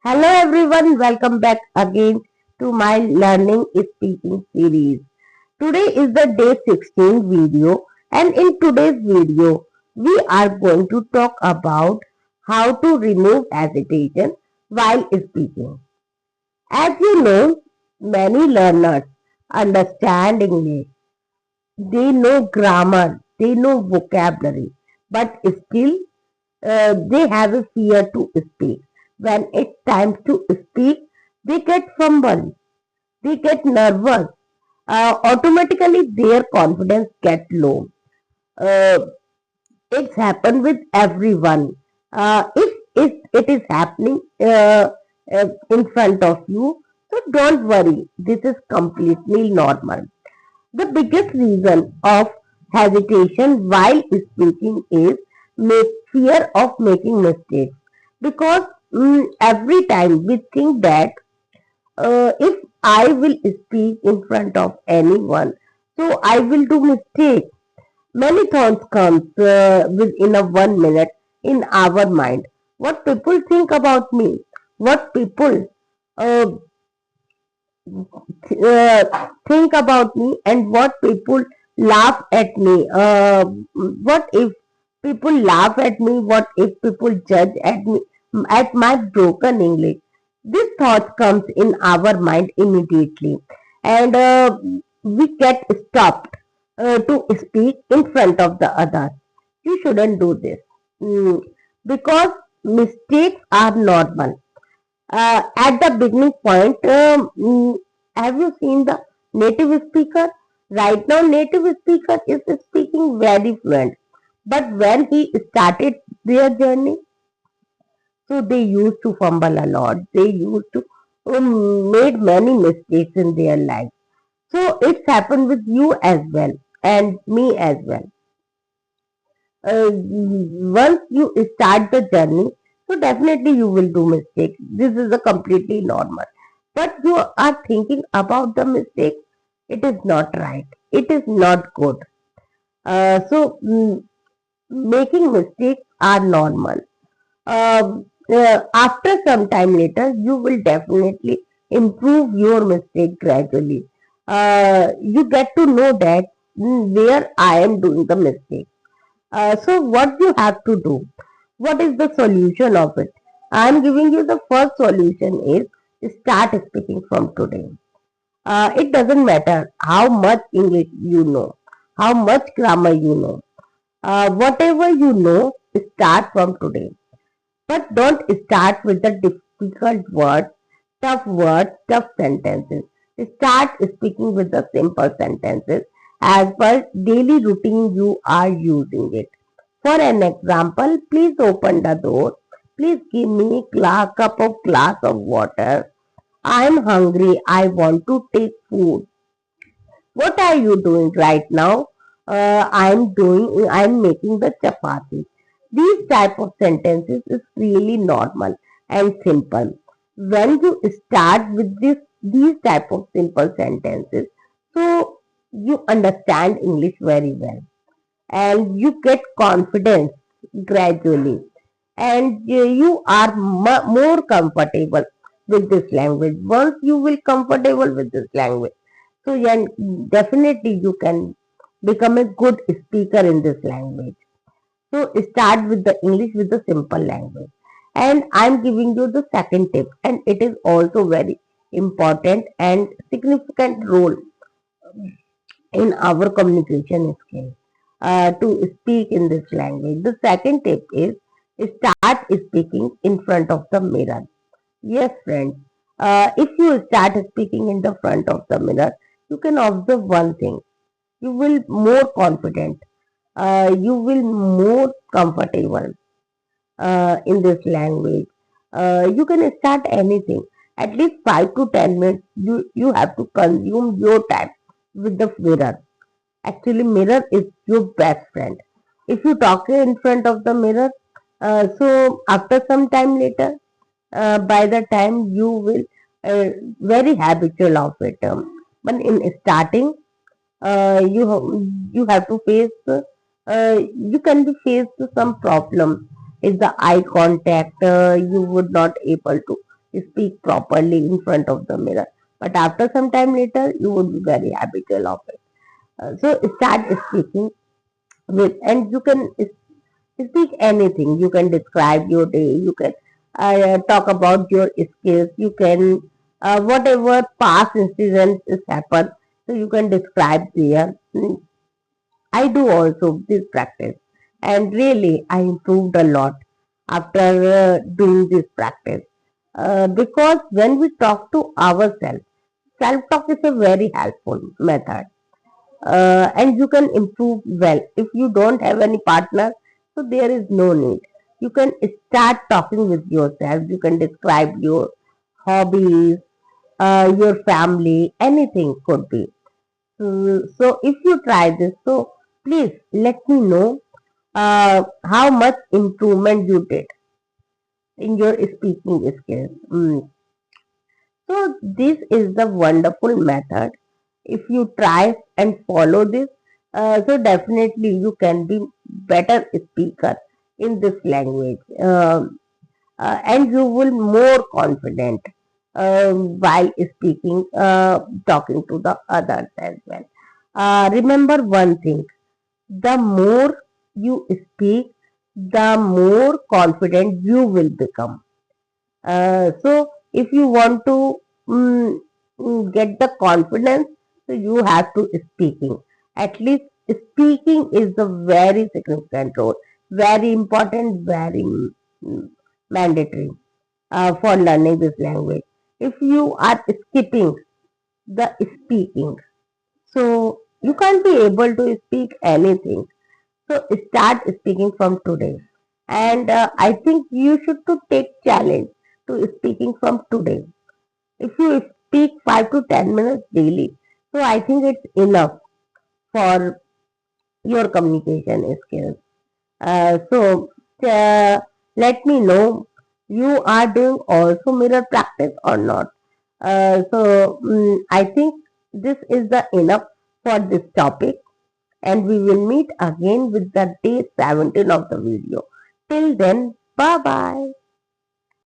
Hello everyone, welcome back again to my learning speaking series. Today is the day 16 video, and in today's video we are going to talk about how to remove hesitation while speaking. As you know, many learners understand English. They know grammar, they know vocabulary, but still they have a fear to speak. When it's time to speak, they get fumble, they get nervous. Automatically, their confidence get low. Uh, it's happened with everyone. If it is happening in front of you, so don't worry. This is completely normal. The biggest reason of hesitation while speaking is fear of making mistakes. Because every time we think that if I will speak in front of anyone, so I will do mistake. Many thoughts comes within a 1 minute in our mind. What people think about me? What people uh, think about me and what people laugh at me. What if people laugh at me? What if people judge at me at my broken English? This thought comes in our mind immediately, and we get stopped to speak in front of the others. You shouldn't do this. Mm, because mistakes are normal. At the beginning point, have you seen the native speaker? Right now, native speaker is speaking very fluent. But when he started their journey, so they used to fumble a lot. They used to made many mistakes in their life. So it's happened with you as well and me as well. Once you start the journey, so definitely you will do mistakes. This is a completely normal. But you are thinking about the mistake. It is not right. It is not good. Making mistakes are normal. After some time later, you will definitely improve your mistake gradually. You get to know that where I am doing the mistake. So what you have to do? What is the solution of it? I am giving you the first solution is start speaking from today. It doesn't matter how much English you know, how much grammar you know. Whatever you know, start from today. But don't start with the words, tough sentences. Start speaking with the simple sentences as per daily routine you are using it. For an example, please open the door. Please give me a cup of glass of water. I'm hungry. I want to take food. What are you doing right now? I'm making the chapati. These type of sentences is really normal and simple. When you start with these type of simple sentences, so you understand English very well and you get confidence gradually and you are more comfortable with this language. Once you will comfortable with this language, so yeah, definitely you can become a good speaker in this language. So start with the English with the simple language. And I'm giving you the second tip, and it is also very important and significant role in our communication skill to speak in this language. The second tip is start speaking in front of the mirror. Yes, friends. If you start speaking in the front of the mirror, you can observe one thing. You will more confident. You will more comfortable in this language. You can start anything. At least 5 to 10 minutes. You have to consume your time with the mirror. Actually, mirror is your best friend. If you talk in front of the mirror, so after some time later, by the time you will very habitual of it. But in starting, you have to face you can be faced some problem. Is the eye contact? You would not able to speak properly in front of the mirror. But after some time later, you would be very habitual of it. So start speaking with, and you can speak anything. You can describe your day. You can talk about your skills. You can whatever past incidents has happened. So you can describe there. I do also this practice, and really I improved a lot after doing this practice. Because when we talk to ourselves, self talk is a very helpful method, and you can improve well. If you don't have any partner, so there is no need. You can start talking with yourself. You can describe your hobbies, your family, anything could be. So if you try this, so please let me know how much improvement you did in your speaking skills. So this is the wonderful method. If you try and follow this, so definitely you can be better speaker in this language, and you will more confident while speaking, talking to the others as well. Remember one thing: the more you speak, the more confident you will become. So if you want to get the confidence, so you have to speaking. At least speaking is the very significant role, very important, very mandatory for learning this language. If you are skipping the speaking, so you can't be able to speak anything. So start speaking from today. And I think you should to take challenge to speaking from today. If you speak 5 to 10 minutes daily, so I think it's enough for your communication skills. So let me know you are doing also mirror practice or not. I think this is the enough for this topic, and we will meet again with the day 17 of the video. Till then, bye bye.